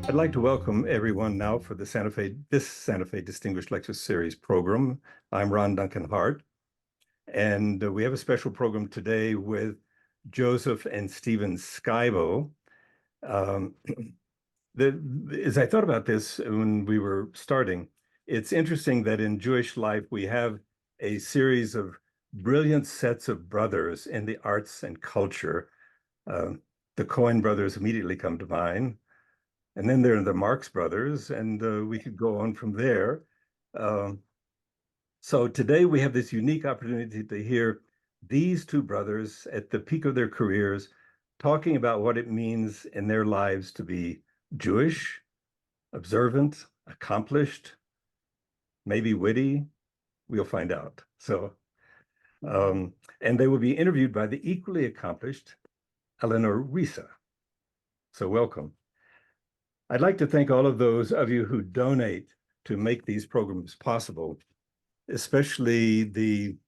I'd like to welcome everyone now for this Santa Fe Distinguished Lecture Series program. I'm Ron Duncan Hart, and we have a special program today with Joseph and Steven Skybell. As I thought about this when we were starting, it's interesting that in Jewish life we have a series of brilliant sets of brothers in the arts and culture. The Coen brothers immediately come to mind. And then there are the Marx brothers, and we could go on from there. So today we have this unique opportunity to hear these two brothers at the peak of their careers talking about what it means in their lives to be Jewish, observant, accomplished, maybe witty. We'll find out. And they will be interviewed by the equally accomplished Eleanor Reissa. So welcome. I'd like to thank all of those of you who donate to make these programs possible, especially the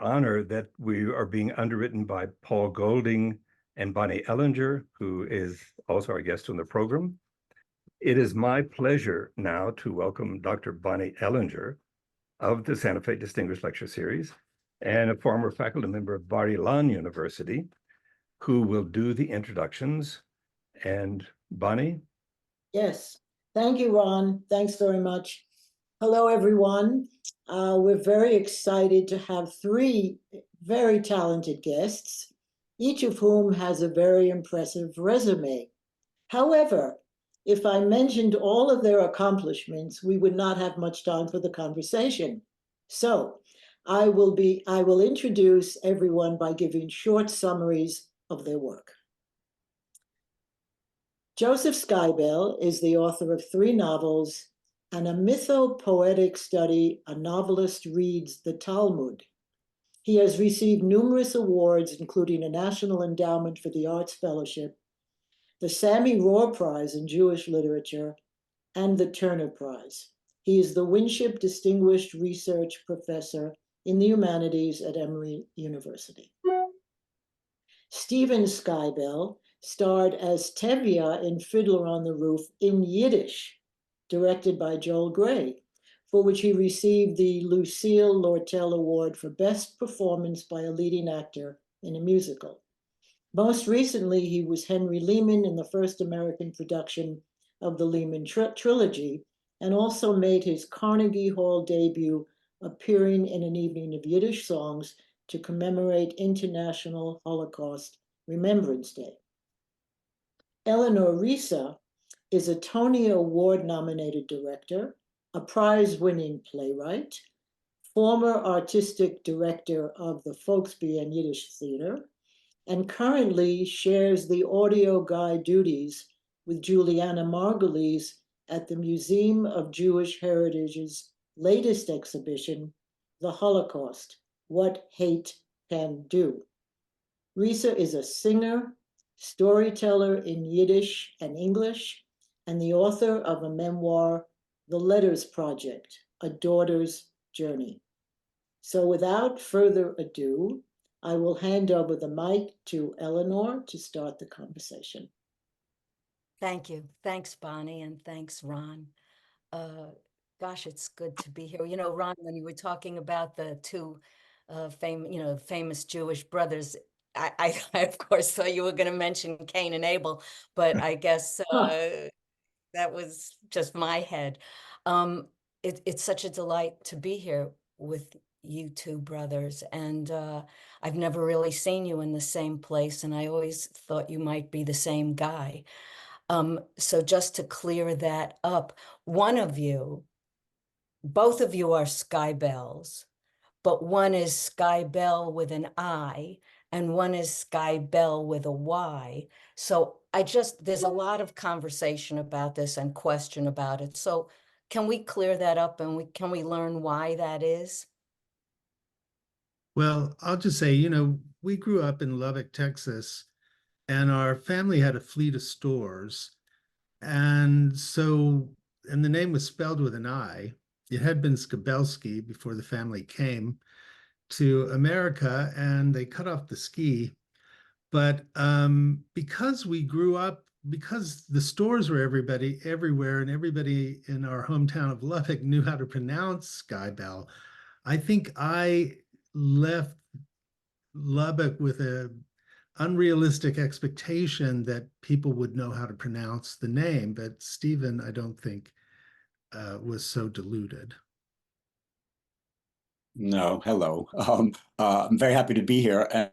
honor that we are being underwritten by Paul Golding and Bonnie Ellinger, who is also our guest on the program. It is my pleasure now to welcome Dr. Bonnie Ellinger of the Santa Fe Distinguished Lecture Series and a former faculty member of Bar Ilan University, who will do the introductions. And Bonnie? Yes, thank you, Ron. Thanks very much. Hello, everyone. We're very excited to have three very talented guests, each of whom has a very impressive resume. However, if I mentioned all of their accomplishments, we would not have much time for the conversation. So I will introduce everyone by giving short summaries of their work. Joseph Skybell is the author of 3 novels and a mythopoetic study, A Novelist Reads the Talmud. He has received numerous awards, including a National Endowment for the Arts Fellowship, the Sami Rohr Prize in Jewish Literature, and the Turner Prize. He is the Winship Distinguished Research Professor in the Humanities at Emory University. Steven Skybell starred as Tevye in Fiddler on the Roof in Yiddish, directed by Joel Grey, for which he received the Lucille Lortel Award for Best Performance by a Leading Actor in a Musical. Most recently, he was Henry Lehman in the first American production of the Lehman Trilogy, and also made his Carnegie Hall debut appearing in an evening of Yiddish songs to commemorate International Holocaust Remembrance Day. Eleanor Reissa is a Tony Award-nominated director, a prize-winning playwright, former artistic director of the Folksby and Yiddish Theater, and currently shares the audio guide duties with Juliana Margulies at the Museum of Jewish Heritage's latest exhibition, The Holocaust, What Hate Can Do. Reissa is a singer, storyteller in Yiddish and English, and the author of a memoir, The Letters Project, A Daughter's Journey. So without further ado, I will hand over the mic to Eleanor to start the conversation. Thank you. Thanks, Bonnie, and thanks, Ron. Gosh, it's good to be here. You know, Ron, when you were talking about the two famous Jewish brothers, I of course thought you were going to mention Cain and Abel, but I guess that was just my head. It's such a delight to be here with you two brothers, and I've never really seen you in the same place, and I always thought you might be the same guy. So just to clear that up, both of you are Skybells, but one is Skybell with an I, and one is Skybell with a Y. So there's a lot of conversation about this and question about it. So can we clear that up, and can we learn why that is? Well, I'll just say, we grew up in Lubbock, Texas, and our family had a fleet of stores. And the name was spelled with an I. It had been Skibelski before the family came to America, and they cut off the ski. But because we grew up because the stores were everywhere, and everybody in our hometown of Lubbock knew how to pronounce Skybell, I think I left Lubbock with a unrealistic expectation that people would know how to pronounce the name, but Stephen, I don't think, was so deluded. No, hello. I'm very happy to be here,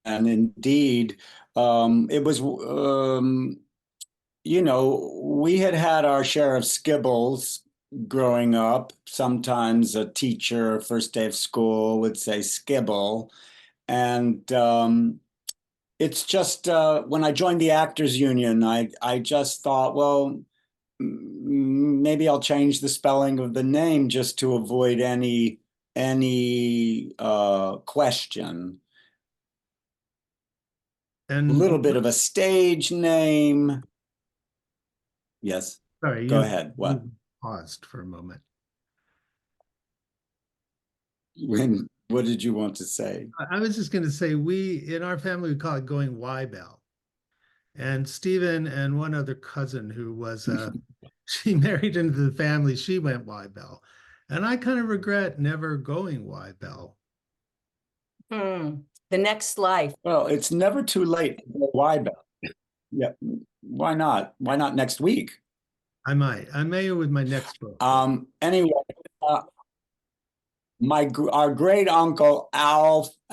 and indeed, it was. We had our share of skibbles growing up. Sometimes a teacher, first day of school, would say skibble, and it's just when I joined the Actors Union, I just thought, well, maybe I'll change the spelling of the name just to avoid any question. And A little bit of a stage name. Yes. sorry, Go ahead. What? You paused for a moment. What did you want to say? I was just going to say, in our family, we call it going Y-Bell. And Stephen and one other cousin who was, she married into the family, she went Y-Bell. And I kind of regret never going Y-Bell. The next life. Well, it's never too late to go Y-Bell. Yeah. Why not? Why not next week? I may with my next book. Anyway, our great uncle Albert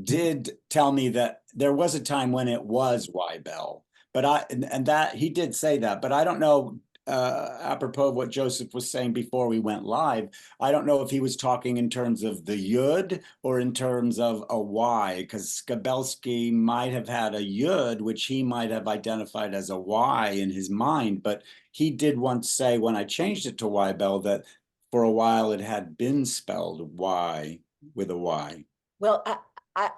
did tell me that there was a time when it was Y-Bell, but that he did say that, but I don't know, apropos of what Joseph was saying before we went live, I don't know if he was talking in terms of the yud or in terms of a Y, because Skibelsky might have had a yud, which he might have identified as a Y in his mind, but he did once say when I changed it to Y-Bell that for a while it had been spelled Y with a Y. Well,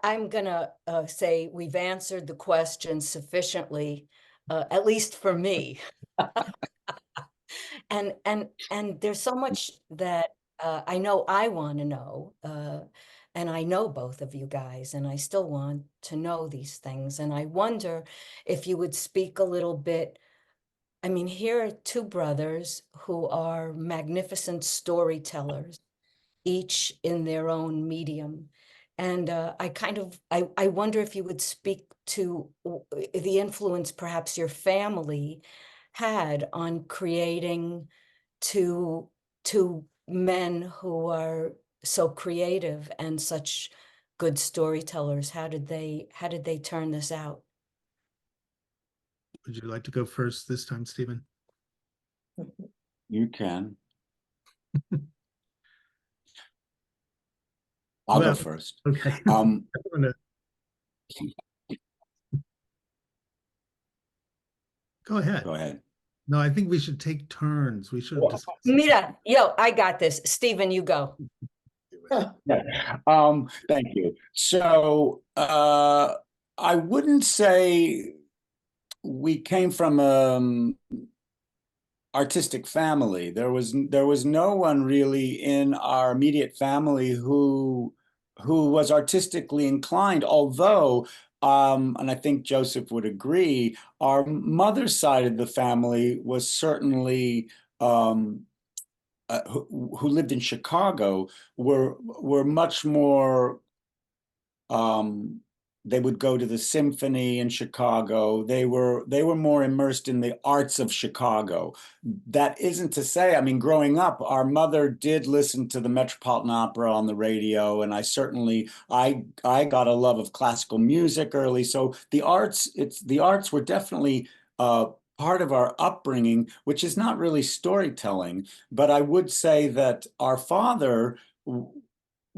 I'm gonna say we've answered the question sufficiently, at least for me. And there's so much that I know I want to know, and I know both of you guys, and I still want to know these things. And I wonder if you would speak a little bit. I mean, here are two brothers who are magnificent storytellers, each in their own medium. And I wonder if you would speak to the influence perhaps your family had on creating two men who are so creative and such good storytellers. How did they turn this out? Would you like to go first this time, Stephen? You can. I'll go first. Okay. Go ahead. Go ahead. No, I think we should take turns. We should discuss. Mira, I got this. Stephen, you go. Thank you. So I wouldn't say we came from artistic family. There was no one really in our immediate family who was artistically inclined, although and I think Joseph would agree, our mother's side of the family was certainly who lived in Chicago were much more they would go to the symphony in Chicago. They were more immersed in the arts of Chicago. That isn't to say, I mean, growing up, our mother did listen to the Metropolitan Opera on the radio, and I got a love of classical music early. So the arts were definitely part of our upbringing, which is not really storytelling. But I would say that our father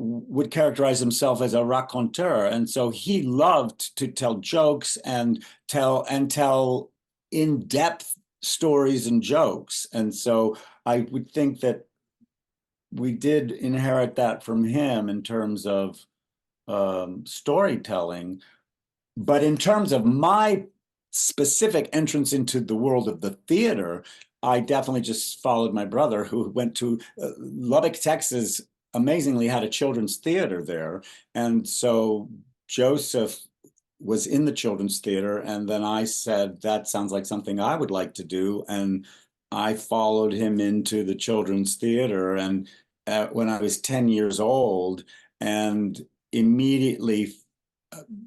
would characterize himself as a raconteur, and so he loved to tell jokes and tell in-depth stories and jokes. And so I would think that we did inherit that from him in terms of storytelling. But in terms of my specific entrance into the world of the theater, I definitely just followed my brother, who went to Lubbock, Texas. Amazingly had a children's theater there. And so Joseph was in the children's theater, and then I said, that sounds like something I would like to do, and I followed him into the children's theater, and when I was 10 years old, and immediately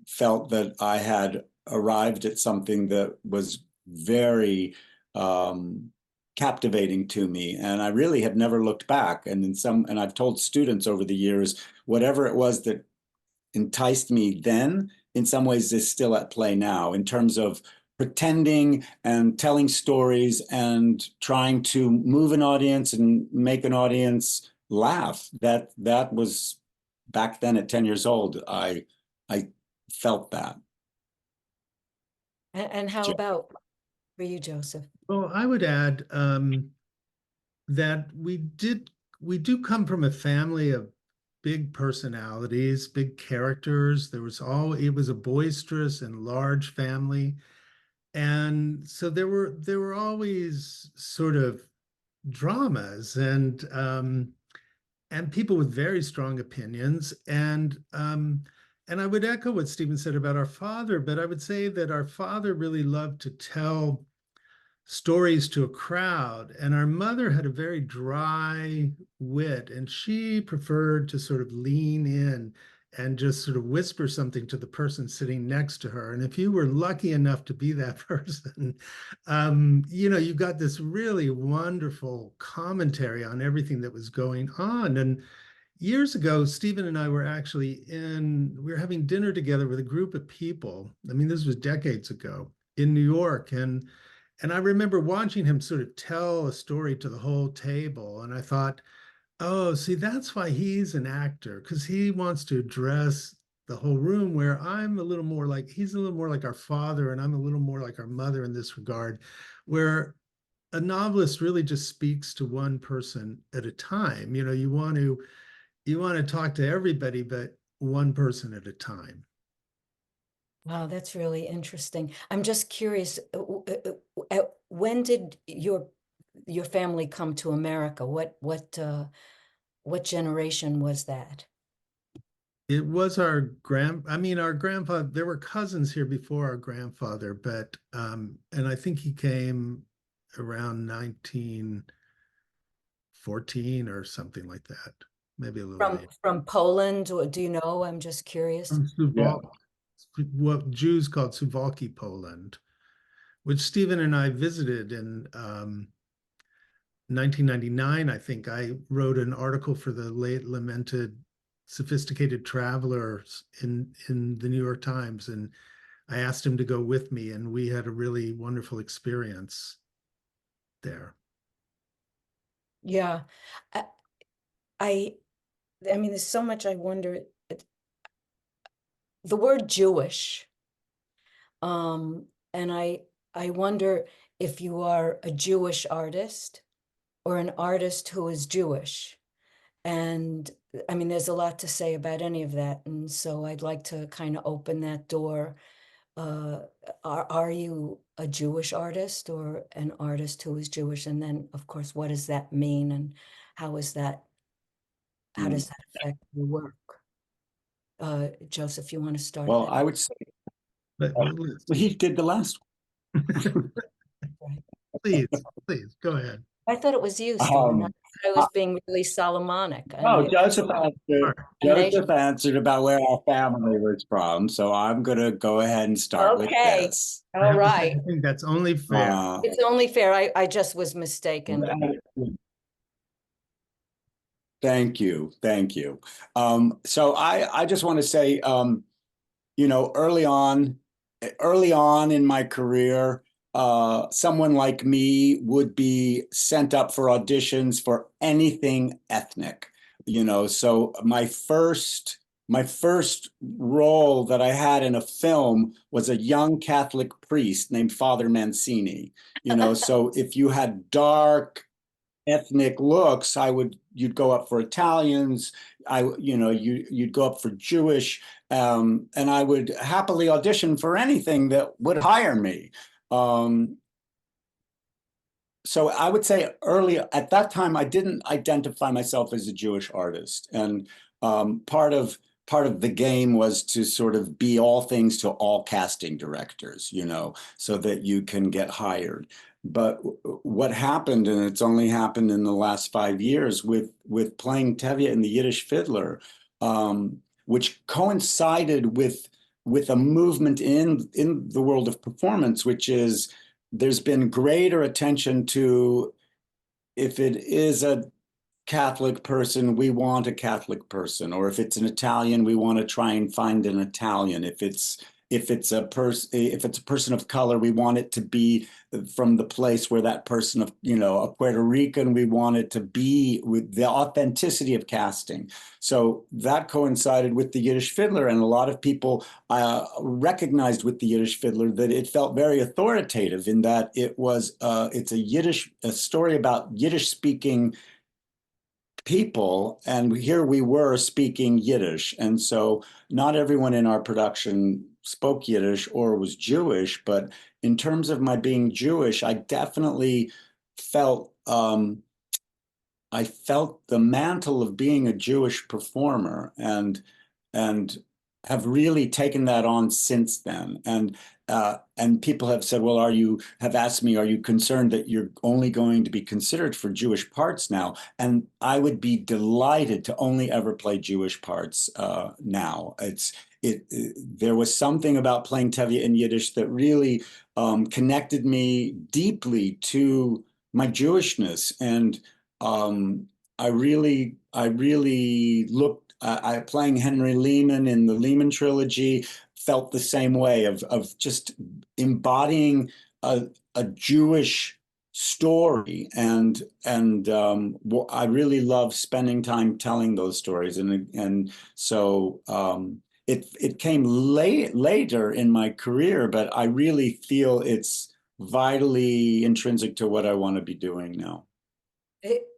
felt that I had arrived at something that was very captivating to me, and I really have never looked back. And I've told students over the years, whatever it was that enticed me then, in some ways is still at play now, in terms of pretending and telling stories and trying to move an audience and make an audience laugh. That was back then at 10 years old. I felt that. And how about for you, Joseph? Well, I would add that we do come from a family of big personalities, big characters. It was a boisterous and large family. And so there were always sort of dramas and people with very strong opinions. And I would echo what Stephen said about our father, but I would say that our father really loved to tell stories to a crowd, and our mother had a very dry wit, and she preferred to sort of lean in and just sort of whisper something to the person sitting next to her. And if you were lucky enough to be that person, you got this really wonderful commentary on everything that was going on. And years ago, Stephen and I were actually we were having dinner together with a group of people. I mean, this was decades ago in New York. And I remember watching him sort of tell a story to the whole table. And I thought, oh, see, that's why he's an actor, because he wants to address the whole room, where he's a little more like our father, and I'm a little more like our mother in this regard, where a novelist really just speaks to one person at a time. You want to talk to everybody, but one person at a time. Wow, that's really interesting. I'm just curious, when did your family come to America? What generation was that? It was our grandfather. There were cousins here before our grandfather, but and I think he came around 1914 or something like that, maybe a little later. From Poland, or do you know? I'm just curious. From Suwałki, what Jews called Suwałki, Poland, which Stephen and I visited in 1999. I think I wrote an article for the late lamented Sophisticated Travelers in the New York Times, and I asked him to go with me, and we had a really wonderful experience there. Yeah, I mean, there's so much I wonder. The word Jewish, and I wonder if you are a Jewish artist or an artist who is Jewish. And I mean, there's a lot to say about any of that. And so I'd like to kind of open that door. Are you a Jewish artist or an artist who is Jewish? And then, of course, what does that mean? And how does that affect your work? Joseph, you want to start? Well, that? I would say But he did the last one. please go ahead. I thought it was you, Stephen. I was being really Solomonic. No, Joseph answered about where our family was from, so I'm going to go ahead and start with this. All right. I think that's only fair. It's only fair. I just was mistaken. Thank you. So I just want to say, early on in my career, someone like me would be sent up for auditions for anything ethnic, so my first role that I had in a film was a young Catholic priest named Father Mancini, so if you had dark ethnic looks, you'd go up for Italians, you'd go up for Jewish, and I would happily audition for anything that would hire me. So I would say early at that time, I didn't identify myself as a Jewish artist. And part of part of the game was to sort of be all things to all casting directors, you know, so that you can get hired. But what happened, and it's only happened in the last 5 years with playing Tevye in the Yiddish Fiddler, which coincided with a movement in the world of performance, which is there's been greater attention to, if it is a Catholic person, we want a Catholic person, or if it's an Italian, we want to try and find an Italian. If it's a person of color, we want it to be from the place where that person of, you know, a Puerto Rican, we want it to be with the authenticity of casting. So that coincided with the Yiddish Fiddler, and a lot of people recognized with the Yiddish Fiddler that it felt very authoritative in that it's a story about Yiddish speaking people, and here we were speaking Yiddish, and so not everyone in our production spoke Yiddish or was Jewish, but in terms of my being Jewish, I definitely felt I felt the mantle of being a Jewish performer, and have really taken that on since then. And people have said, well, have asked me, are you concerned that you're only going to be considered for Jewish parts now? And I would be delighted to only ever play Jewish parts now. There was something about playing Tevye in Yiddish that really connected me deeply to my Jewishness. And I really looked, playing Henry Lehman in the Lehman trilogy felt the same way of just embodying a Jewish story, and I really love spending time telling those stories, and so it came later in my career, but I really feel it's vitally intrinsic to what I want to be doing now.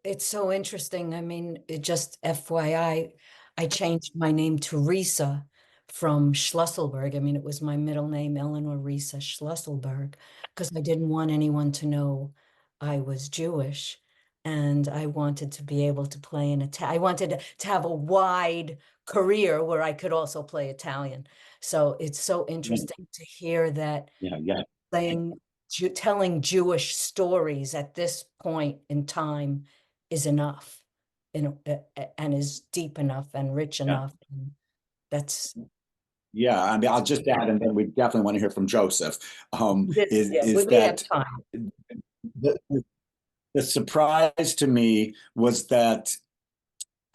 It's so interesting. I mean, it just FYI, I changed my name to Reissa from Schlusselberg. I mean, it was my middle name, Eleanor Reissa Schlusselberg, because I didn't want anyone to know I was Jewish. And I wanted to be able to play I wanted to have a wide career where I could also play Italian. So it's so interesting to hear that playing telling Jewish stories at this point in time is enough, and is deep enough and rich enough. And that's I mean, I'll just add, and then we definitely want to hear from Joseph. we have time. The surprise to me was that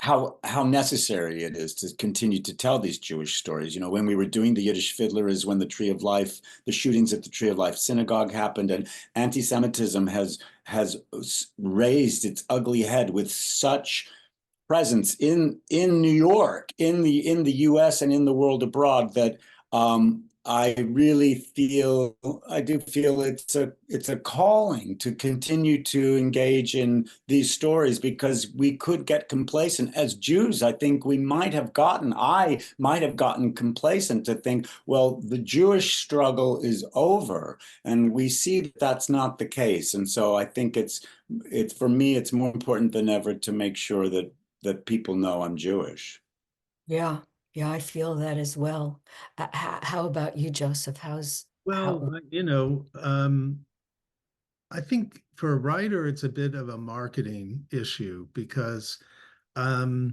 how necessary it is to continue to tell these Jewish stories. You know, when we were doing the Yiddish Fiddler is when the shootings at the Tree of Life synagogue happened, and anti-Semitism has raised its ugly head with such presence in New York, in the US, and in the world abroad, that I do feel it's a calling to continue to engage in these stories, because we could get complacent as Jews. I think I might have gotten complacent to think, well, the Jewish struggle is over, and we see that that's not the case. And so I think it's for me, it's more important than ever to make sure that people know I'm Jewish. Yeah, I feel that as well. How about you, Joseph? You know, I think for a writer, it's a bit of a marketing issue, because there's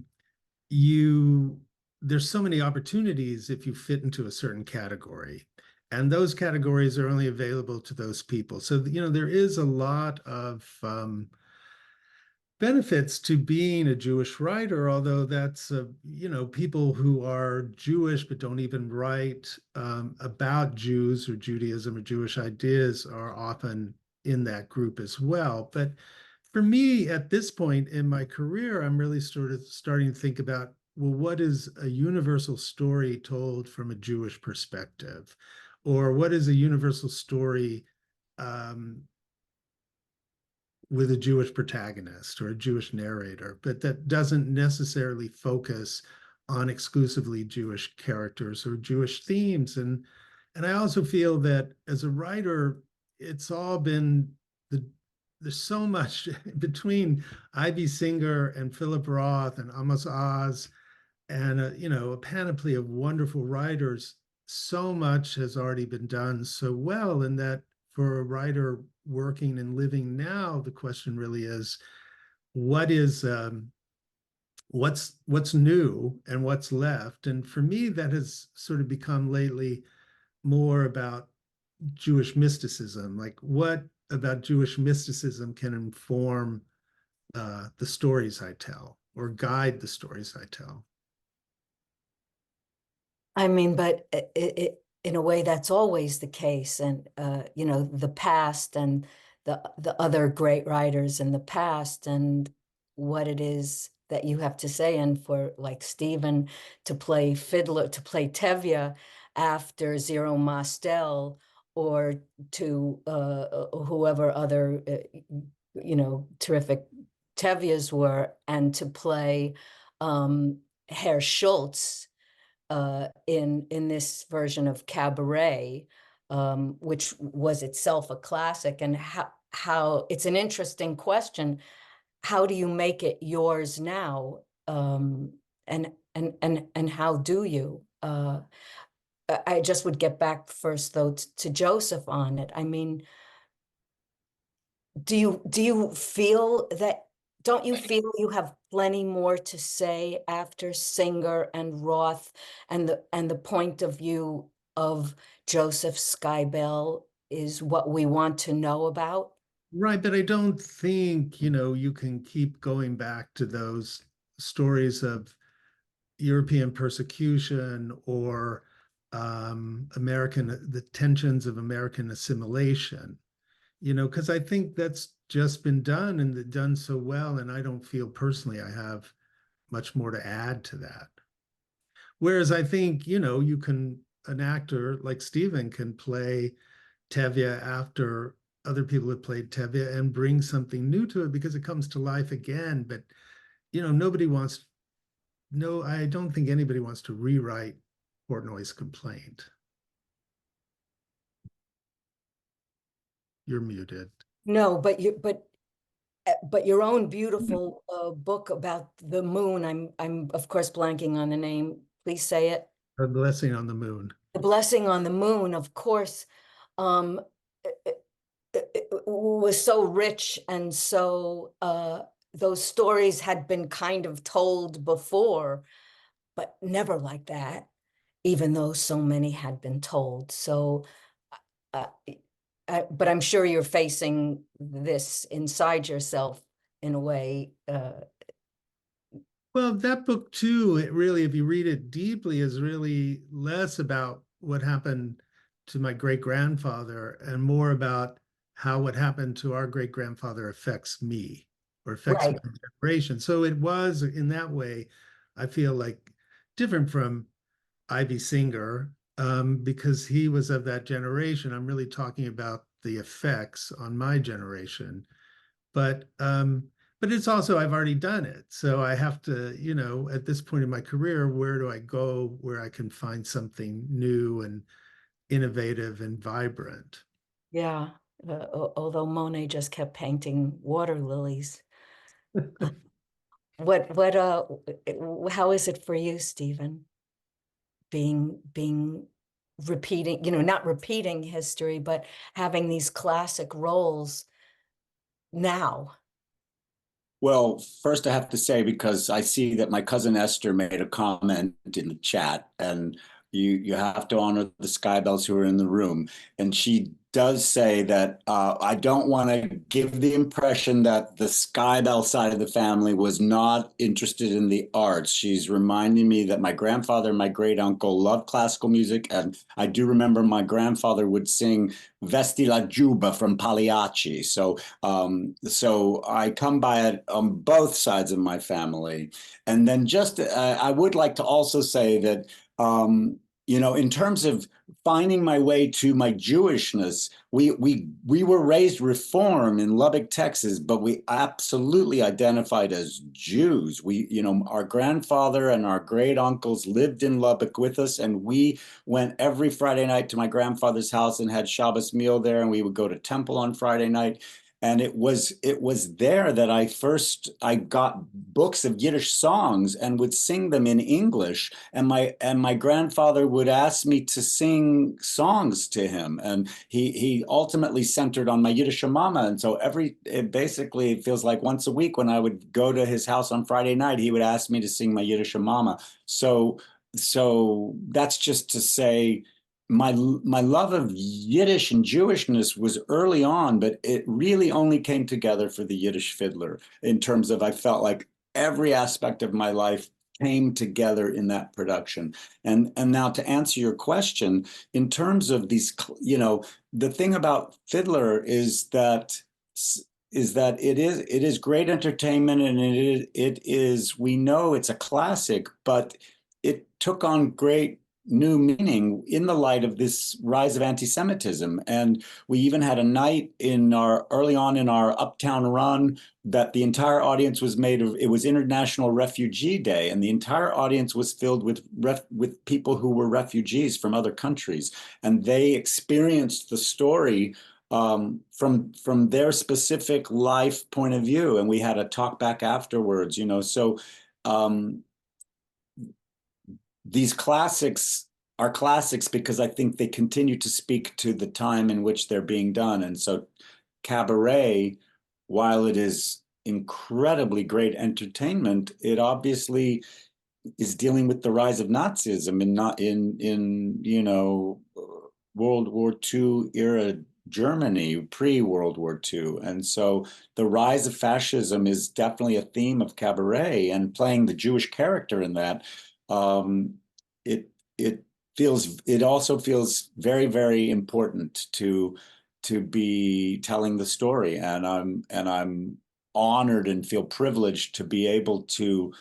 so many opportunities if you fit into a certain category, and those categories are only available to those people. So, you know, there is a lot of benefits to being a Jewish writer, although that's, you know, people who are Jewish but don't even write about Jews or Judaism or Jewish ideas are often in that group as well. But for me, at this point in my career, I'm really sort of starting to think about, well, what is a universal story told from a Jewish perspective? Or what is a universal story with a Jewish protagonist or a Jewish narrator, but that doesn't necessarily focus on exclusively Jewish characters or Jewish themes. And I also feel that as a writer, it's all been there's so much between Ivy Singer and Philip Roth and Amos Oz and a panoply of wonderful writers. So much has already been done so well, and that for a writer working and living now, the question really is, what is what's new and what's left? And for me, that has sort of become lately more about Jewish mysticism. Like, what about Jewish mysticism can inform the stories I tell or guide the stories I tell? I mean, but in a way, that's always the case. And, the past and the other great writers in the past and what it is that you have to say. And for like Stephen to play fiddler, to play Tevye after Zero Mostel, or to whoever other, terrific Tevyes were, and to play Herr Schultz in this version of Cabaret, which was itself a classic. And how it's an interesting question. How do you make it yours now? And how do you? I just would get back first though to Joseph on it. I mean, do you feel that? Don't you feel you have plenty more to say after Singer and Roth, and the point of view of Joseph Skybell is what we want to know about? Right, but I don't think, you can keep going back to those stories of European persecution or the tensions of American assimilation, because I think that's just been done and done so well. And I don't feel personally I have much more to add to that. Whereas I think, an actor like Steven can play Tevye after other people have played Tevye and bring something new to it because it comes to life again. But, I don't think anybody wants to rewrite Portnoy's Complaint. You're muted. No, but your own beautiful book about the moon. I'm of course blanking on the name. Please say it. A Blessing on the Moon. The Blessing on the Moon, of course, it was so rich, and so those stories had been kind of told before, but never like that, even though so many had been told. So, but I'm sure you're facing this inside yourself in a way. Well, that book too, it really, if you read it deeply, is really less about what happened to my great-grandfather and more about how what happened to our great-grandfather affects me or affects Right. my generation. So it was, in that way, I feel like different from Ivy Singer, because he was of that generation. I'm really talking about the effects on my generation. But it's also, I've already done it. So I have to, at this point in my career, where do I go where I can find something new and innovative and vibrant? Yeah. Although Monet just kept painting water lilies. How is it for you, Stephen? Being repeating, not repeating history, but having these classic roles now. Well, first I have to say, because I see that my cousin Esther made a comment in the chat, and you have to honor the Skybells who are in the room. And she does say that I don't want to give the impression that the Skybell side of the family was not interested in the arts. She's reminding me that my grandfather and my great uncle loved classical music. And I do remember my grandfather would sing Vesti la Giubba from Pagliacci. So I come by it on both sides of my family. And then I would like to also say that, in terms of finding my way to my Jewishness, we were raised Reform in Lubbock, Texas, but we absolutely identified as Jews. Our grandfather and our great uncles lived in Lubbock with us, and we went every Friday night to my grandfather's house and had Shabbos meal there, and we would go to temple on Friday night. And it was there that I got books of Yiddish songs and would sing them in English. And my grandfather would ask me to sing songs to him. And he ultimately centered on my Yiddish mama. And so it basically feels like once a week when I would go to his house on Friday night, he would ask me to sing my Yiddish mama. So that's just to say, my love of Yiddish and Jewishness was early on, but it really only came together for the Yiddish Fiddler in terms of I felt like every aspect of my life came together in that production. And now to answer your question, in terms of these, the thing about Fiddler is that it is great entertainment, and it is, we know it's a classic, but it took on great new meaning in the light of this rise of anti-Semitism. And we even had a night early on in our Uptown run that the entire audience was it was International Refugee Day, and the entire audience was filled with people who were refugees from other countries. And they experienced the story from their specific life point of view. And we had a talk back afterwards, so these classics are classics because I think they continue to speak to the time in which they're being done. And so Cabaret, while it is incredibly great entertainment, it obviously is dealing with the rise of Nazism and not in World War II era Germany, pre-World War II. And so the rise of fascism is definitely a theme of Cabaret, and playing the Jewish character in that, it also feels very, very important to be telling the story. And I'm honored and feel privileged to be able to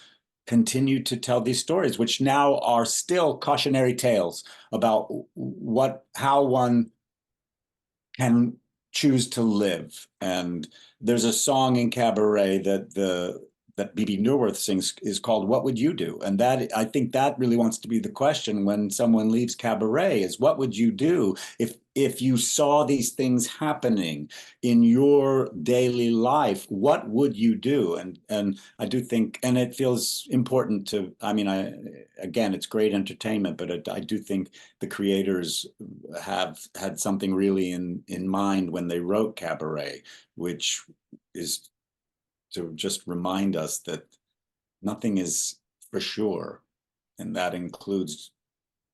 continue to tell these stories, which now are still cautionary tales about how one can choose to live. And there's a song in Cabaret that Bebe Neuwirth sings is called "What Would You Do?" And that, I think that really wants to be the question when someone leaves Cabaret, is what would you do if you saw these things happening in your daily life? What would you do? And I do think, and it feels important to, again, it's great entertainment, but I do think the creators have had something really in mind when they wrote Cabaret, which is to just remind us that nothing is for sure, and that includes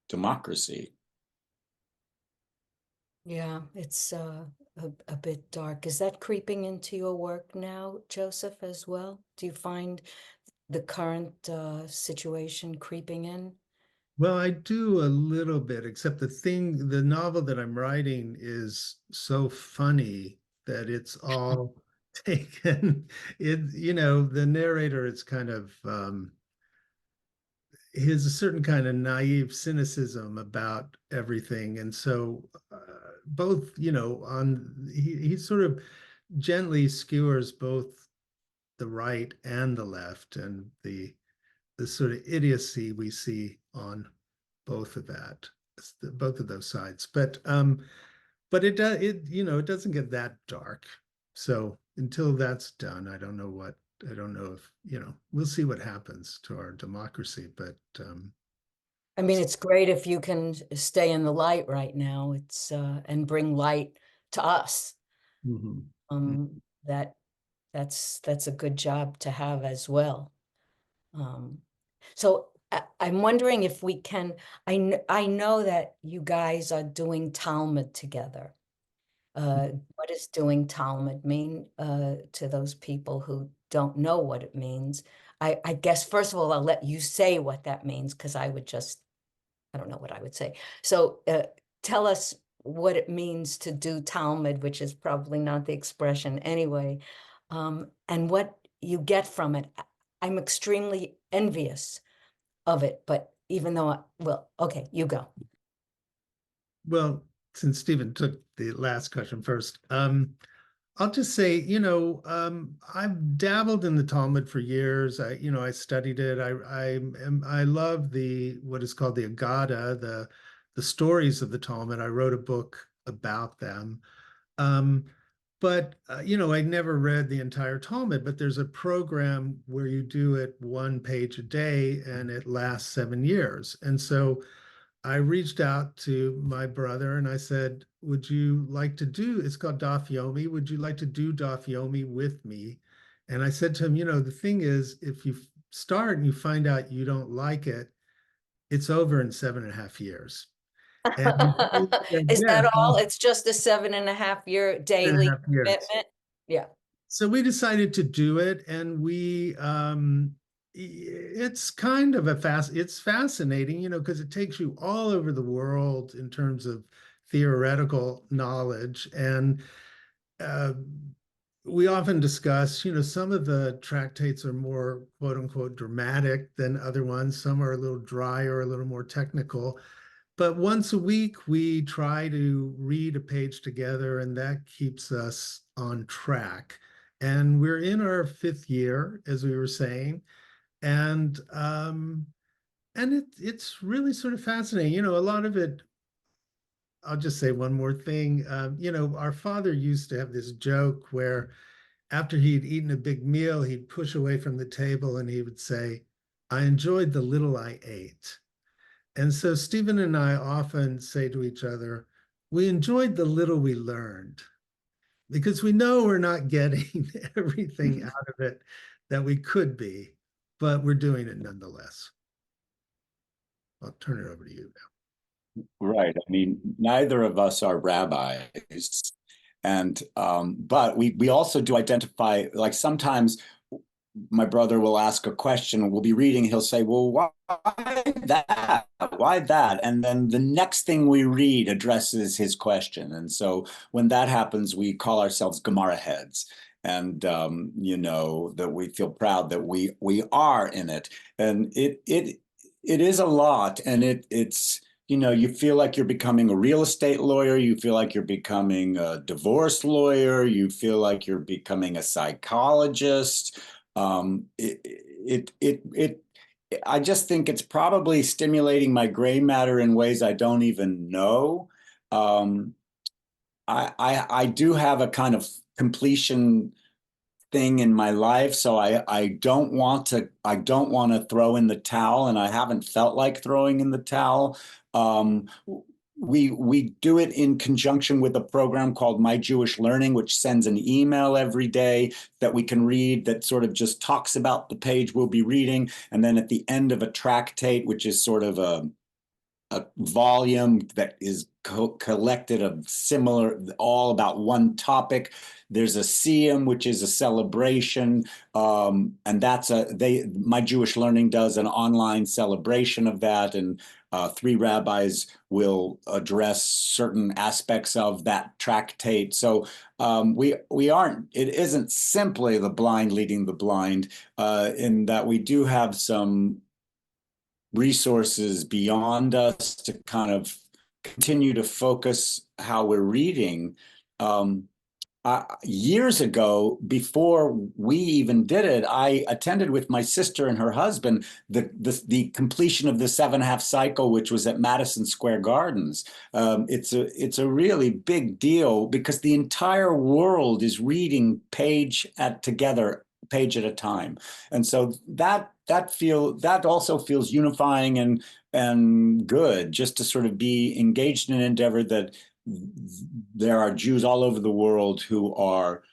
democracy. Yeah, it's a bit dark. Is that creeping into your work now, Joseph, as well? Do you find the current situation creeping in? Well, I do a little bit, except the novel that I'm writing is so funny that it's all taken. The narrator is kind of he has a certain kind of naive cynicism about everything. And so both, he sort of gently skewers both the right and the left, and the sort of idiocy we see on both of those sides. But it doesn't get that dark. So until that's done, I don't know if, we'll see what happens to our democracy. But I mean, it's great if you can stay in the light right now. It's and bring light to us. mhm. That's a good job to have as well. So I'm wondering if we can, I know that you guys are doing Talmud together. What does doing Talmud mean to those people who don't know what it means? I guess, first of all, I'll let you say what that means, because I don't know what I would say. So tell us what it means to do Talmud, which is probably not the expression anyway, and what you get from it. I'm extremely envious of it, but even though, well, okay, you go. Well, since Stephen took the last question first, I'll just say, I've dabbled in the Talmud for years. I studied it. I love what is called the Agada, the stories of the Talmud. I wrote a book about them. But, you know, I never read the entire Talmud, but there's a program where you do it 1 page a day and it lasts 7 years. And so I reached out to my brother and I said, would you like to do, it's called Daf Yomi, would you like to do Daf Yomi with me? And I said to him, you know, the thing is, if you start and you find out you don't like it, it's over in 7.5 years. And he said, Is yes, that all? It's just a 7.5 year daily 7.5 years. commitment? Yeah. So we decided to do it, and it's kind of it's fascinating, you know, because it takes you all over the world in terms of theoretical knowledge. And uh, we often discuss, you know, some of the tractates are more quote unquote dramatic than other ones. Some are a little drier, a little more technical. But once a week, we try to read a page together, and that keeps us on track. And we're in our 5th year, as we were saying, and it's really sort of fascinating. You know, a lot of it. I'll just say one more thing. You know, our father used to have this joke where, after he'd eaten a big meal, he'd push away from the table and he would say, "I enjoyed the little I ate." And so Stephen and I often say to each other, we enjoyed the little we learned, because we know we're not getting everything out of it that we could be, but we're doing it nonetheless. I'll turn it over to you now. Right. I mean, neither of us are rabbis. And but we also do identify, like sometimes my brother will ask a question, we'll be reading, he'll say, well, why that? Why that? And then the next thing we read addresses his question. And so when that happens, we call ourselves Gemara heads. And you know, that we feel proud that we are in it. And it is a lot, and it's, you know, you feel like you're becoming a real estate lawyer, you feel like you're becoming a divorce lawyer, you feel like you're becoming a psychologist. I just think it's probably stimulating my gray matter in ways I don't even know. I do have a kind of completion thing in my life, so I don't want to throw in the towel, and I haven't felt like throwing in the towel. We do it in conjunction with a program called My Jewish Learning, which sends an email every day that we can read that sort of just talks about the page we'll be reading. And then at the end of a tractate, which is sort of a volume that is collected of similar, all about one topic, there's a siyum, which is a celebration, and that's My Jewish Learning does an online celebration of that, and 3 rabbis will address certain aspects of that tractate. So it isn't simply the blind leading the blind, in that we do have some resources beyond us to kind of continue to focus how we're reading. Years ago, before we even did it, I attended with my sister and her husband the completion of the 7.5 cycle, which was at Madison Square Gardens. It's a really big deal because the entire world is reading page at a time, and so that also feels unifying and good, just to sort of be engaged in an endeavor that there are Jews all over the world who are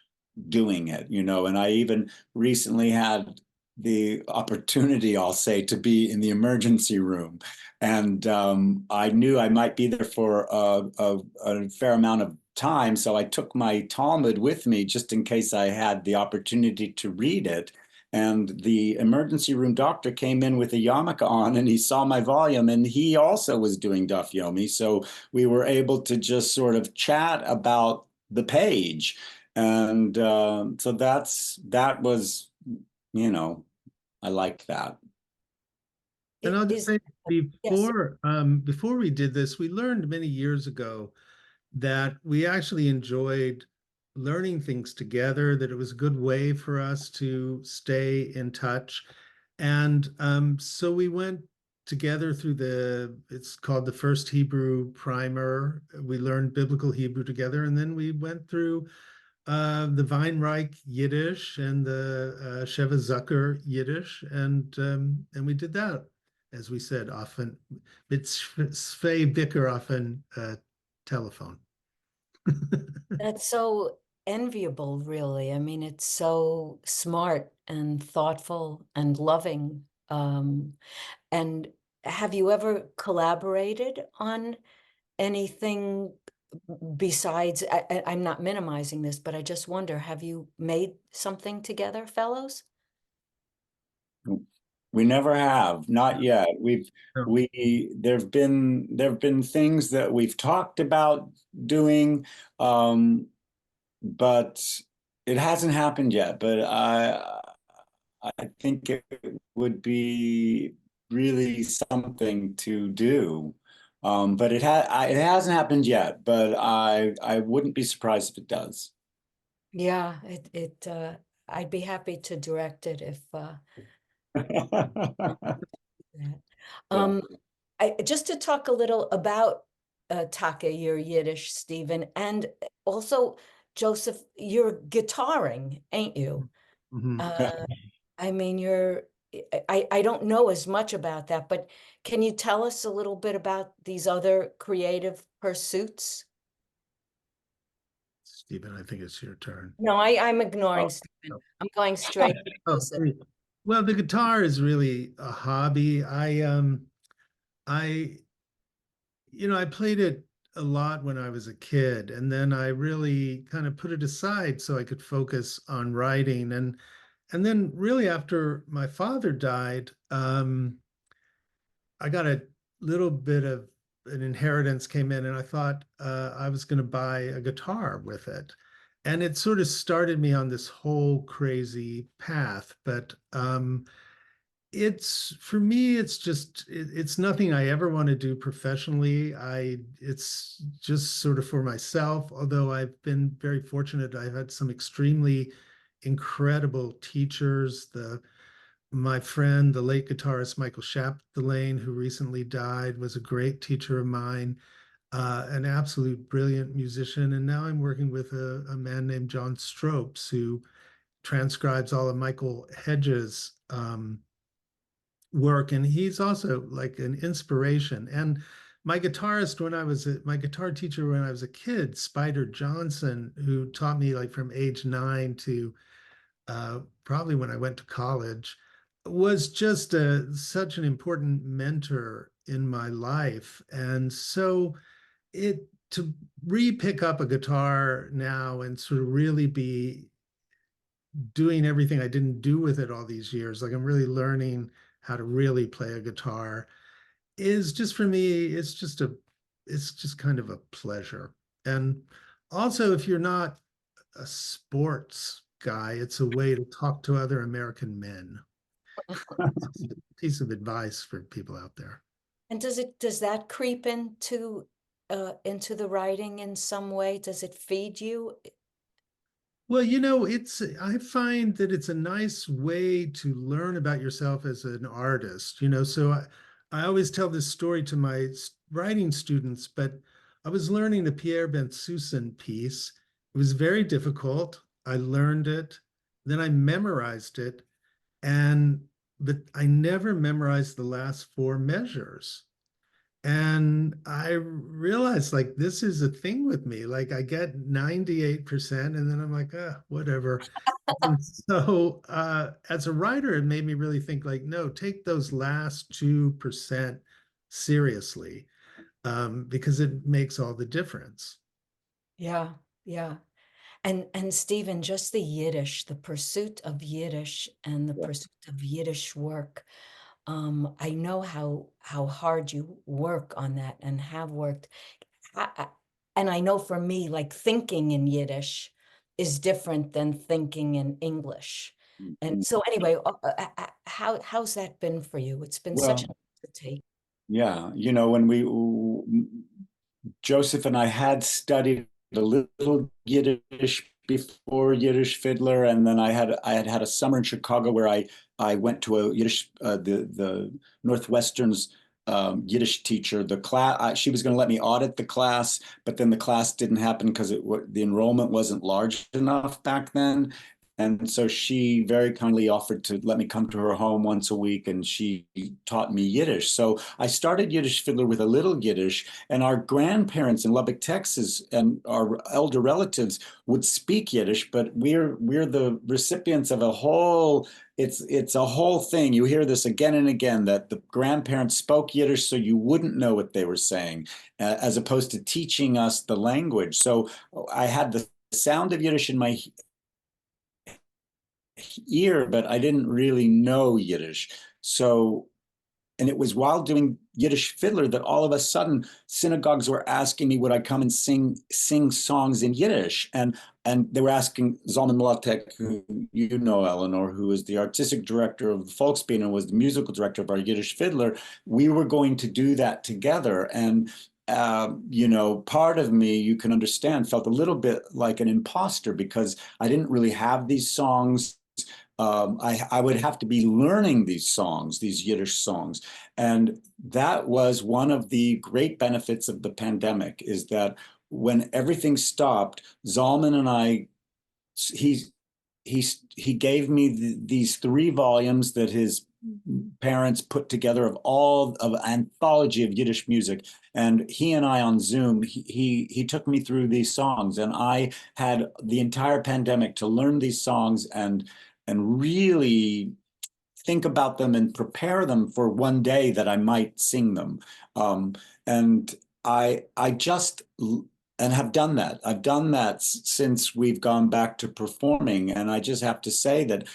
doing it, you know. And I even recently had the opportunity, I'll say, to be in the emergency room, and I knew I might be there for a fair amount of time, so I took my Talmud with me just in case I had the opportunity to read it. And the emergency room doctor came in with a yarmulke on, and he saw my volume, and he also was doing Daf Yomi. So we were able to just sort of chat about the page. And so that was, you know, I liked that. And I'll just say, Yes. before we did this, we learned many years ago that we actually enjoyed learning things together, that it was a good way for us to stay in touch. And so we went together through it's called the First Hebrew Primer. We learned biblical Hebrew together, and then we went through the Weinreich Yiddish and the Sheva Zucker Yiddish, and we did that, as we said, often mit zwei Bicker often telephone. That's so enviable, really. I mean, it's so smart and thoughtful and loving. And have you ever collaborated on anything besides, I'm not minimizing this, but I just wonder, have you made something together, fellows? We never have, not yet. No. There've been things that we've talked about doing, but it hasn't happened yet. But I think it would be really something to do. But it hasn't happened yet, but I wouldn't be surprised if it does. Yeah, I'd be happy to direct it if that. Just to talk a little about Take, your Yiddish, Stephen, and also Joseph, you're guitaring, ain't you? Mhm. I mean, I don't know as much about that, but can you tell us a little bit about these other creative pursuits? Stephen, I think it's your turn. No, I'm ignoring Oh, Stephen. no. I'm going straight to Oh, Joseph. well, the guitar is really a hobby. I played it a lot when I was a kid, and then I really kind of put it aside so I could focus on writing. And then really after my father died, I got a little bit of an inheritance came in, and I thought I was going to buy a guitar with it. And it sort of started me on this whole crazy path. But it's for me, it's nothing I ever want to do professionally. It's just sort of for myself, although I've been very fortunate. I've had some extremely incredible teachers. My friend, the late guitarist Michael Chapdelaine, who recently died, was a great teacher of mine, an absolute brilliant musician. And now I'm working with a man named John Stropes, who transcribes all of Michael Hedges' work. And he's also like an inspiration. And my guitar teacher when I was a kid, Spider Johnson, who taught me like from age 9 to probably when I went to college, was just such an important mentor in my life. And so to re-pick up a guitar now and sort of really be doing everything I didn't do with it all these years, like I'm really learning how to really play a guitar, is just for me, it's just kind of a pleasure. And also, if you're not a sports guy, it's a way to talk to other American men. It's a piece of advice for people out there. And does that creep into the writing in some way? Does it feed you? Well, I find that it's a nice way to learn about yourself as an artist, so I always tell this story to my writing students, but I was learning the Pierre Bensusan piece. It was very difficult. I learned it, then I memorized it, but I never memorized the last 4 measures. And I realized like this is a thing with me. Like I get 98% and then I'm like, whatever. And so as a writer, it made me really think like, no, take those last 2% seriously, because it makes all the difference. Yeah, yeah. And Stephen, just the Yiddish, the pursuit of Yiddish and the pursuit of Yiddish work. I know how hard you work on that and have worked. And I know for me, like thinking in Yiddish is different than thinking in English. And so anyway, how's that been for you? It's been such Well, a take. yeah, when Joseph and I had studied a little Yiddish before Yiddish Fiddler, and then I had a summer in Chicago where I went to a Yiddish the Northwestern's Yiddish teacher. The class, she was going to let me audit the class, but then the class didn't happen because the enrollment wasn't large enough back then. And so she very kindly offered to let me come to her home once a week, and she taught me Yiddish. So I started Yiddish Fiddler with a little Yiddish, and our grandparents in Lubbock, Texas, and our elder relatives would speak Yiddish, but we're the recipients of a whole, it's a whole thing. You hear this again and again, that the grandparents spoke Yiddish so you wouldn't know what they were saying, as opposed to teaching us the language. So I had the sound of Yiddish in my ear, but I didn't really know Yiddish. So, and it was while doing Yiddish Fiddler that all of a sudden synagogues were asking me would I come and sing songs in Yiddish, and they were asking Zalman Mlatek, who you know, Eleanor, who is the artistic director of the Volksbühne and was the musical director of our Yiddish Fiddler. We were going to do that together, and you know, part of me, you can understand, felt a little bit like an imposter because I didn't really have these songs. I would have to be learning these songs, these Yiddish songs. And that was one of the great benefits of the pandemic, is that when everything stopped, Zalman and I, he gave me these 3 volumes that his parents put together of all of anthology of Yiddish music. And he and I on Zoom, he took me through these songs, and I had the entire pandemic to learn these songs and really think about them and prepare them for one day that I might sing them. And I just and have done that. I've done that since we've gone back to performing. And I just have to say that,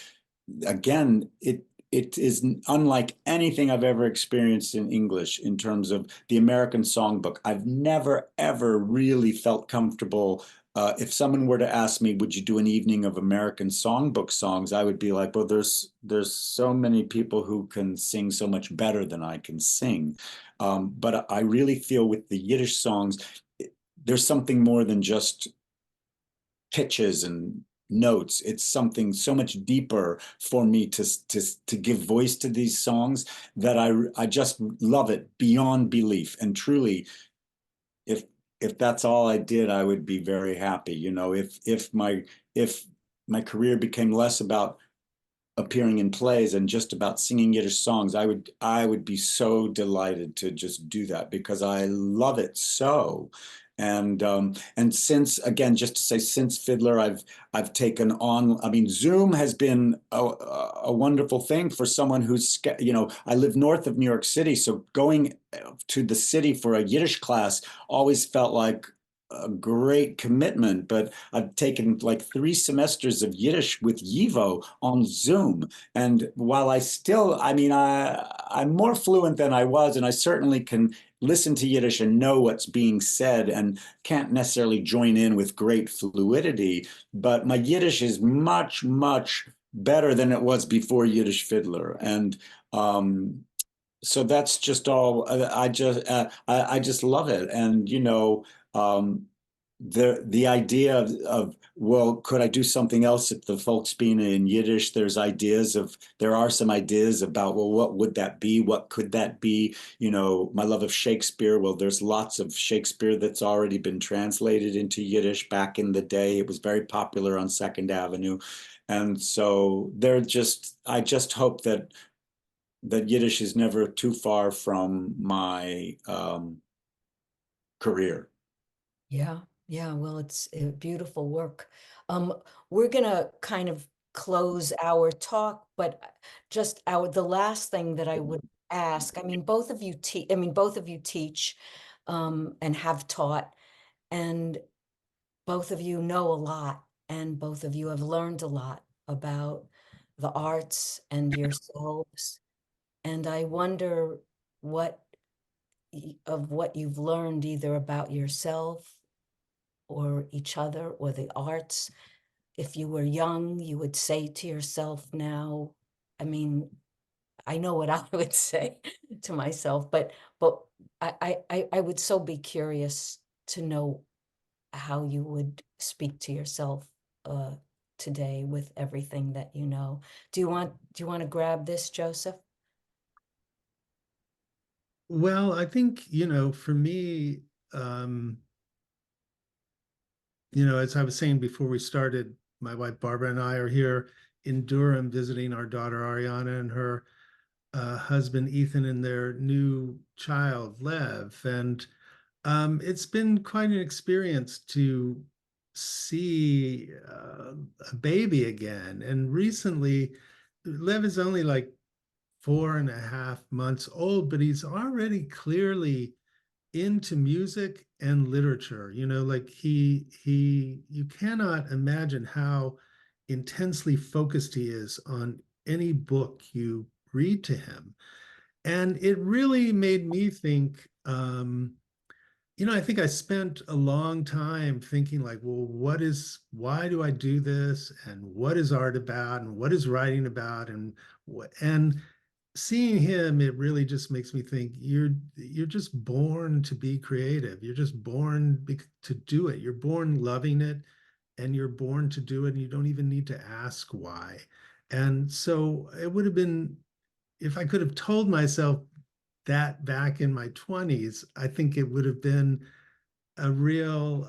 again, it is unlike anything I've ever experienced in English in terms of the American songbook. I've never, ever really felt comfortable. If someone were to ask me, would you do an evening of American songbook songs? I would be like, well, there's so many people who can sing so much better than I can sing. But I really feel with the Yiddish songs, there's something more than just pitches and notes. It's something so much deeper for me to give voice to these songs that I just love it beyond belief. And truly, if that's all I did, I would be very happy. You know, if my career became less about appearing in plays and just about singing Yiddish songs, I would be so delighted to just do that because I love it so. And since, again, just to say, since Fiddler, I've taken on, I mean, Zoom has been a wonderful thing for someone who's, you know, I live north of New York City, so going to the city for a Yiddish class always felt like a great commitment. But I've taken like 3 semesters of Yiddish with Yivo on Zoom. And while I still, I mean, I'm more fluent than I was, and I certainly can listen to Yiddish and know what's being said and can't necessarily join in with great fluidity, but my Yiddish is much, much better than it was before Yiddish Fiddler. And so that's just all. I just love it. And you know, the idea of well, could I do something else at the Volksbühne in Yiddish? There are some ideas about, well, what would that be? What could that be? You know, my love of Shakespeare. Well, there's lots of Shakespeare that's already been translated into Yiddish back in the day. It was very popular on Second Avenue. And so I just hope that Yiddish is never too far from my career. Yeah. Yeah, well, it's beautiful work. We're gonna kind of close our talk, but just the last thing that I would ask, I mean, both of you teach and have taught, and both of you know a lot, and both of you have learned a lot about the arts and yourselves. And I wonder what you've learned either about yourself or each other or the arts. If you were young, you would say to yourself now, I mean, I know what I would say to myself, but I would so be curious to know how you would speak to yourself today with everything that you know. Do you want to grab this, Joseph? Well, I think, for me, as I was saying before we started, my wife Barbara and I are here in Durham visiting our daughter Ariana and her husband Ethan and their new child Lev. And it's been quite an experience to see a baby again. And recently, Lev is only like 4.5 months old, but he's already clearly into music and literature. Like you cannot imagine how intensely focused he is on any book you read to him. And it really made me think, I think I spent a long time thinking like, well, why do I do this? And what is art about? And what is writing about? And seeing him, it really just makes me think you're just born to be creative. You're just born to do it. You're born loving it, and you're born to do it. And you don't even need to ask why. And so it would have been, if I could have told myself that back in my 20s, I think it would have been a real,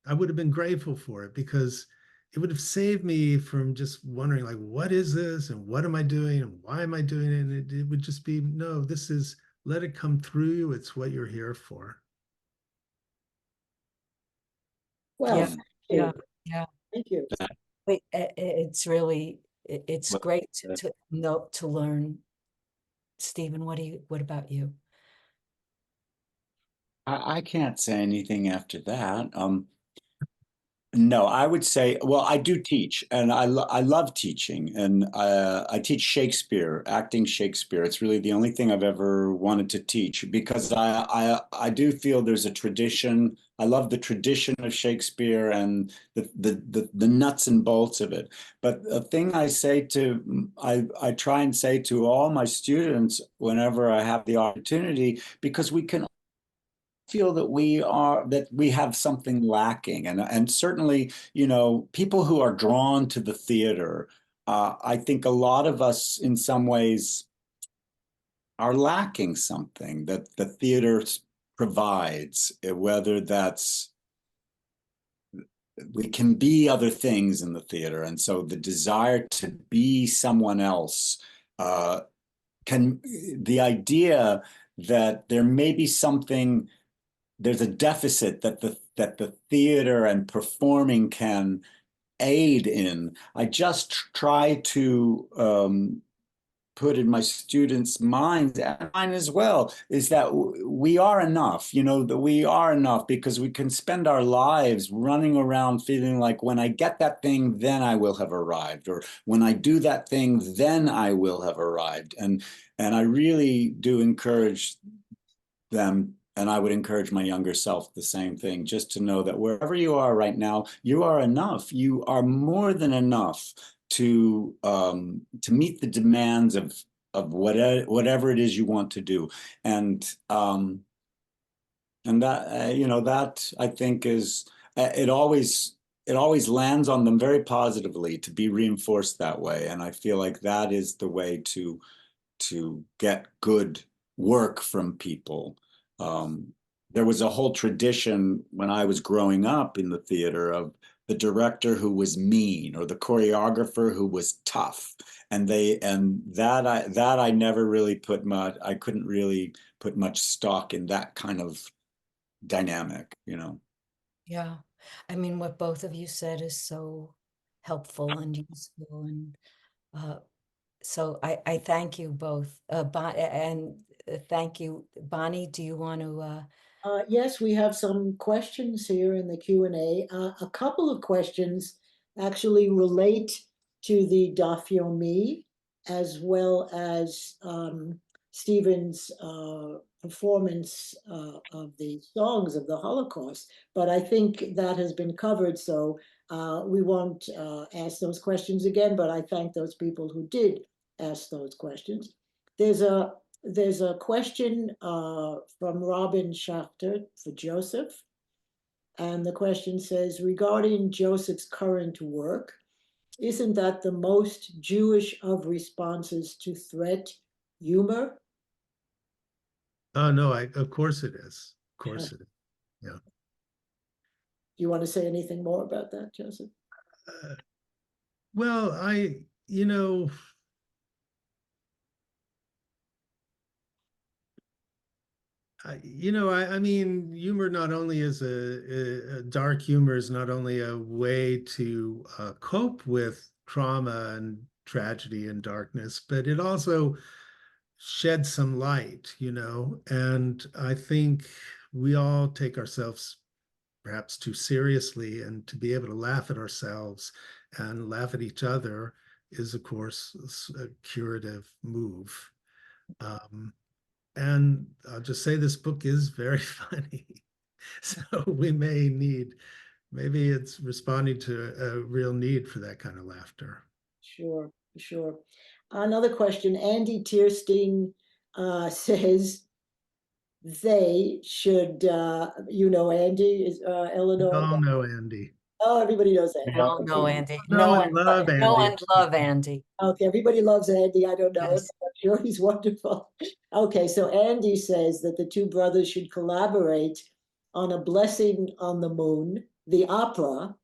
I would have been grateful for it, because it would have saved me from just wondering like, what is this and what am I doing and why am I doing it? And it would just be, no, let it come through you. It's what you're here for. Well, Yeah, thank yeah, you. yeah. Thank you. It's really, it's Well, great to know, to learn. Stephen, what about you? I can't say anything after that. No, I would say, well, I do teach, and I love teaching, and I teach Shakespeare, acting Shakespeare. It's really the only thing I've ever wanted to teach, because I do feel there's a tradition. I love the tradition of Shakespeare and the nuts and bolts of it. But the thing I try and say to all my students whenever I have the opportunity, because we can feel that we have something lacking, and certainly, people who are drawn to the theater, I think a lot of us in some ways are lacking something that the theater provides, whether that's, we can be other things in the theater, and so the desire to be someone else, can the idea that there may be something, there's a deficit that the theater and performing can aid in. I just try to put in my students' minds, and mine as well, is that we are enough. That we are enough, because we can spend our lives running around feeling like, when I get that thing, then I will have arrived, or when I do that thing, then I will have arrived. And I really do encourage them, and I would encourage my younger self the same thing, just to know that wherever you are right now, you are enough. You are more than enough to meet the demands of whatever it is you want to do. And that, that I think is, it always lands on them very positively, to be reinforced that way. And I feel like that is the way to get good work from people. There was a whole tradition when I was growing up in the theater of the director who was mean, or the choreographer who was tough. And that I never really I couldn't really put much stock in that kind of dynamic. Yeah, I mean, what both of you said is so helpful and useful, and so I thank you both. And thank you, Bonnie. Do you want to? Yes, we have some questions here in the Q&A. A couple of questions actually relate to the Dafyomi, as well as Stephen's performance of the songs of the Holocaust. But I think that has been covered, so we won't ask those questions again, but I thank those people who did ask those questions. There's a question from Robin Schachter for Joseph. And the question says, regarding Joseph's current work, isn't that the most Jewish of responses to threat, humor? Oh no, of course it is. Of course it is. Yeah. Do you want to say anything more about that, Joseph? Well, you know, I mean, humor not only is dark humor is not only a way to cope with trauma and tragedy and darkness, but it also sheds some light, and I think we all take ourselves perhaps too seriously, and to be able to laugh at ourselves and laugh at each other is, of course, a curative move. And I'll just say this book is very funny. So maybe it's responding to a real need for that kind of laughter. Sure, sure. Another question, Andy Tierstein says they should, Andy is We Eleanor. all know Andy. Oh, everybody knows Andy. We all know Andy. Know Know and love know Andy. and love Andy. Okay, everybody loves Andy. I don't know. Yes. I'm sure he's wonderful. Okay, so Andy says that the two brothers should collaborate on A Blessing on the Moon, the opera,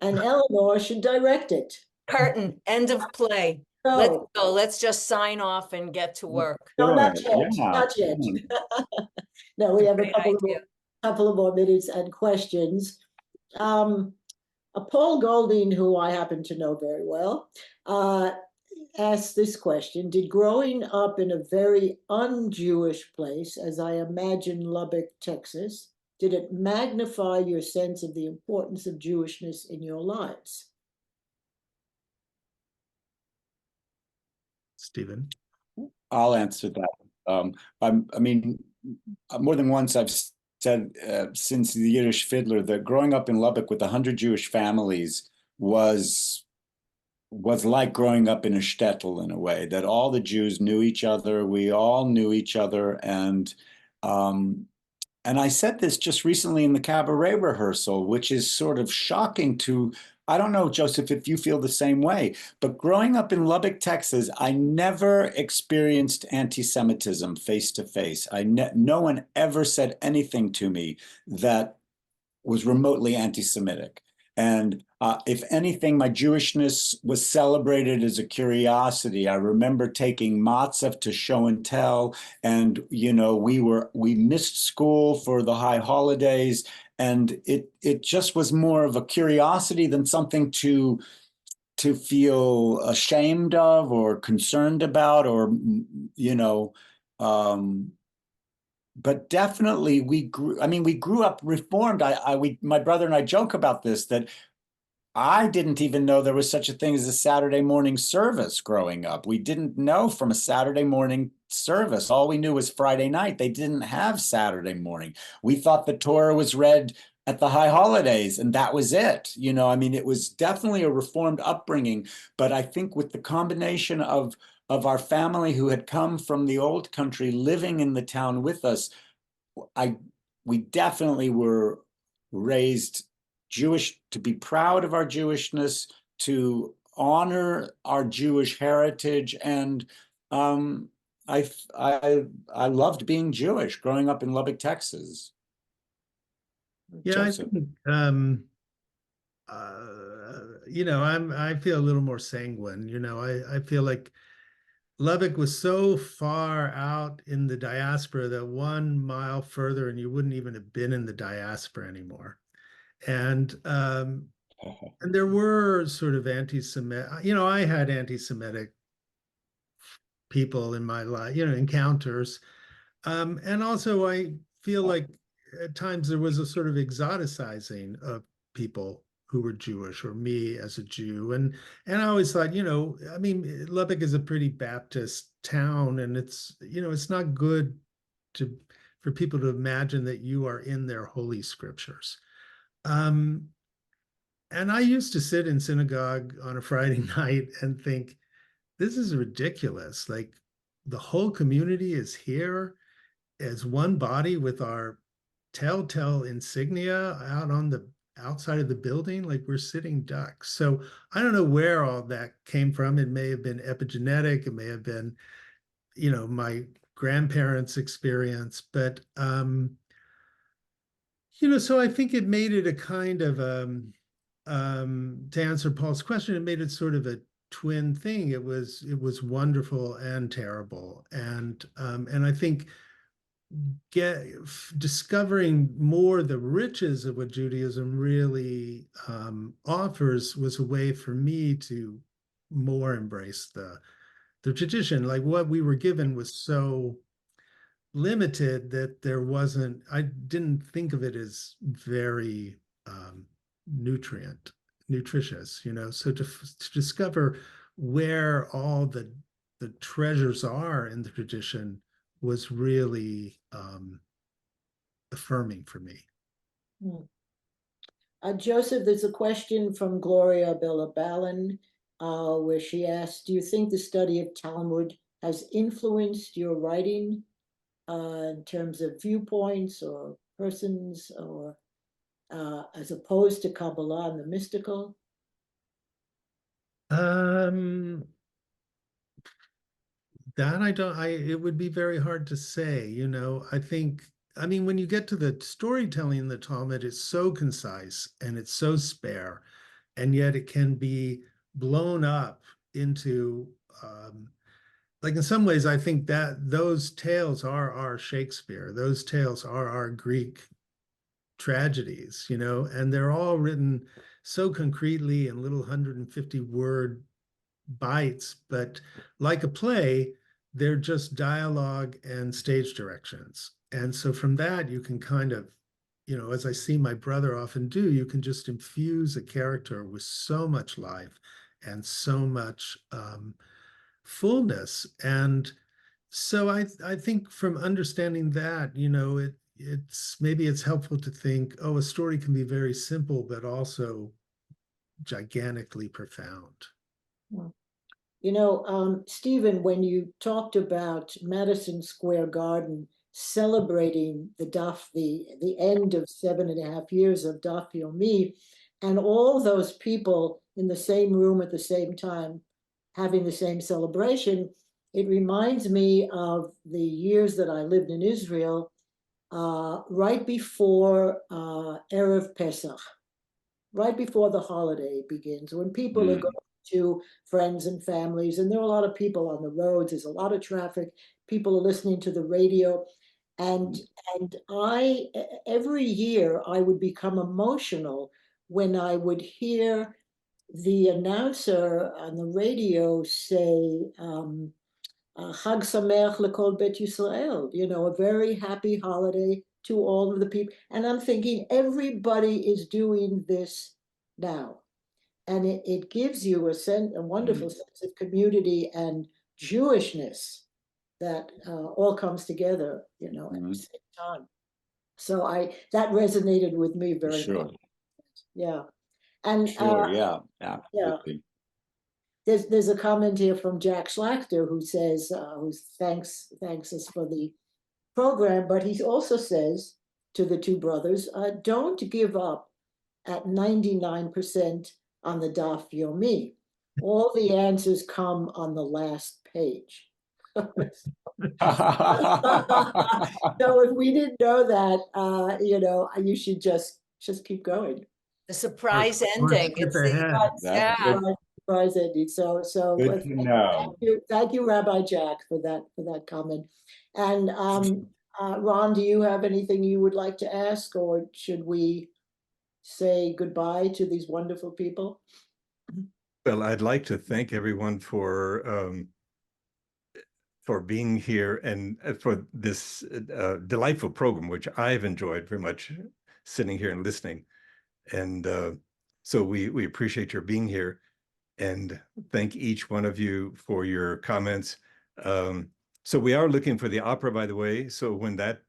and Eleanor should direct it. Curtain, end of play. Let's No, go. Let's just sign off and get to work. no, not Sure, yet, yeah. not yet. No, we have a Great couple idea. of more minutes and questions. Paul Golding, who I happen to know very well, asked this question: did growing up in a very un-Jewish place, as I imagine Lubbock, Texas, did it magnify your sense of the importance of Jewishness in your lives? Stephen. I'll answer that. I mean, more than once I've said since the Yiddish Fiddler that growing up in Lubbock with 100 Jewish families was like growing up in a shtetl in a way, that all the Jews knew each other. We all knew each other. And I said this just recently in the Cabaret rehearsal, which is sort of shocking to, I don't know, Joseph, if you feel the same way, but growing up in Lubbock, Texas, I never experienced anti-Semitism face to face. No one ever said anything to me that was remotely anti-Semitic. And if anything, my Jewishness was celebrated as a curiosity. I remember taking matzah to show and tell, and we missed school for the high holidays, and it just was more of a curiosity than something to feel ashamed of or concerned about, or but definitely we grew up Reformed. My brother and I joke about this, that I didn't even know there was such a thing as a Saturday morning service growing up. We didn't know from a Saturday morning service. All we knew was Friday night. They didn't have Saturday morning. We thought the Torah was read at the high holidays, and that was it. It was definitely a Reformed upbringing, but I think with the combination of our family who had come from the old country living in the town with us, we definitely were raised Jewish, to be proud of our Jewishness, to honor our Jewish heritage, and I loved being Jewish growing up in Lubbock, Texas. Yeah, Joseph. I think I feel a little more sanguine. I feel like Lubbock was so far out in the diaspora that 1 mile further and you wouldn't even have been in the diaspora anymore. And there were sort of anti-Semitic, I had anti-Semitic people in my life, encounters. And also I feel like at times there was a sort of exoticizing of people who were Jewish, or me as a Jew. And I always thought, Lubbock is a pretty Baptist town, and it's not good for people to imagine that you are in their holy scriptures. And I used to sit in synagogue on a Friday night and think, this is ridiculous. Like, the whole community is here as one body with our telltale insignia out on the outside of the building, like we're sitting ducks. So I don't know where all that came from. It may have been epigenetic. It may have been, my grandparents' experience, but so I think it made it a kind of to answer Paul's question, it made it sort of a twin thing. It was wonderful and terrible, and I think discovering more the riches of what Judaism really offers was a way for me to more embrace the tradition. Like what we were given was so limited that I didn't think of it as very nutritious, so to discover where all the treasures are in the tradition was really affirming for me. Joseph, there's a question from Gloria Bellabalin, where she asks, do you think the study of Talmud has influenced your writing in terms of viewpoints or persons, or as opposed to Kabbalah and the mystical? That it would be very hard to say, I mean, when you get to the storytelling in the Talmud, it's so concise and it's so spare, and yet it can be blown up into, like in some ways, I think that those tales are our Shakespeare. Those tales are our Greek tragedies, and they're all written so concretely in little 150-word bites, but like a play, they're just dialogue and stage directions. And so from that, you can kind of, as I see my brother often do, you can just infuse a character with so much life and so much fullness. And so I think from understanding that, maybe it's helpful to think, oh, a story can be very simple, but also gigantically profound. Stephen, when you talked about Madison Square Garden celebrating the end of 7.5 years of Daf Yomi, and all those people in the same room at the same time having the same celebration, it reminds me of the years that I lived in Israel, right before Erev Pesach, right before the holiday begins, when people are going to friends and families, and there are a lot of people on the roads, there's a lot of traffic, people are listening to the radio, and every year I would become emotional when I would hear the announcer on the radio say, Chag Sameach L'Kol Bet Yisrael, a very happy holiday to all of the people. And I'm thinking, everybody is doing this now. And it gives you a wonderful sense of community and Jewishness that all comes together, at the same time. So that resonated with me very much. Yeah. And yeah, absolutely. There's a comment here from Jack Schlachter who says, who thanks us for the program, but he also says to the two brothers, don't give up at 99% on the Daf Yomi. All the answers come on the last page. So if we didn't know that, you should just keep going. The surprise ending. It's the surprise ending. So good to know. Thank you, Rabbi Jack, for that comment. And Ron, do you have anything you would like to ask, or should we say goodbye to these wonderful people? Well, I'd like to thank everyone for being here and for this delightful program, which I've enjoyed very much, sitting here and listening. And so we appreciate your being here, and thank each one of you for your comments. So we are looking for the opera, by the way. So when that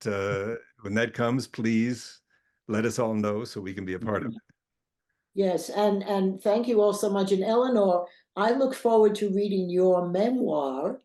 comes, please let us all know so we can be a part of it. Yes, and thank you all so much. And Eleanor, I look forward to reading your memoir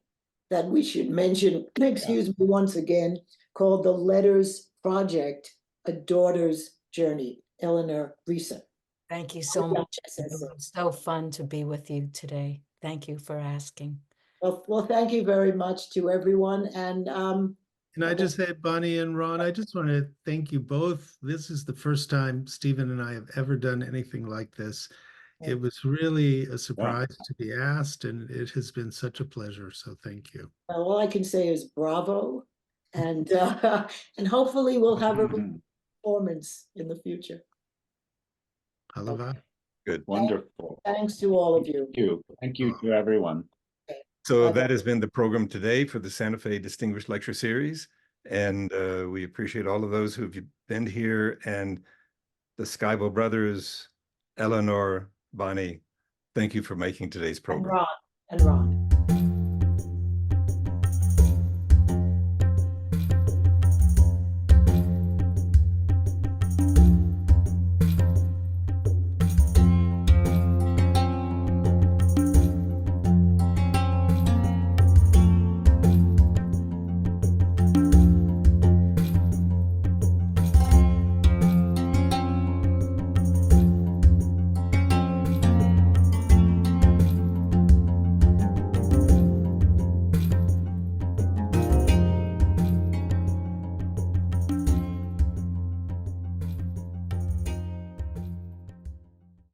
that we should mention, excuse me, once again, called The Letters Project, A Daughter's Journey. Eleanor Reissa. Thank you so much. It was so fun to be with you today. Thank you for asking. Well, thank you very much to everyone. And Can I just say, Bonnie and Ron, I just want to thank you both. This is the first time Stephen and I have ever done anything like this. It was really a surprise to be asked, and it has been such a pleasure. So thank you. all I can say is bravo. And and hopefully we'll have a performance in the future. Halava. Good. Wonderful. Thanks to all of you. Thank you. Thank you to everyone. So that has been the program today for the Santa Fe Distinguished Lecture Series. And we appreciate all of those who've been here, and the Skybell brothers, Eleanor, Bonnie, thank you for making today's program. And Ron.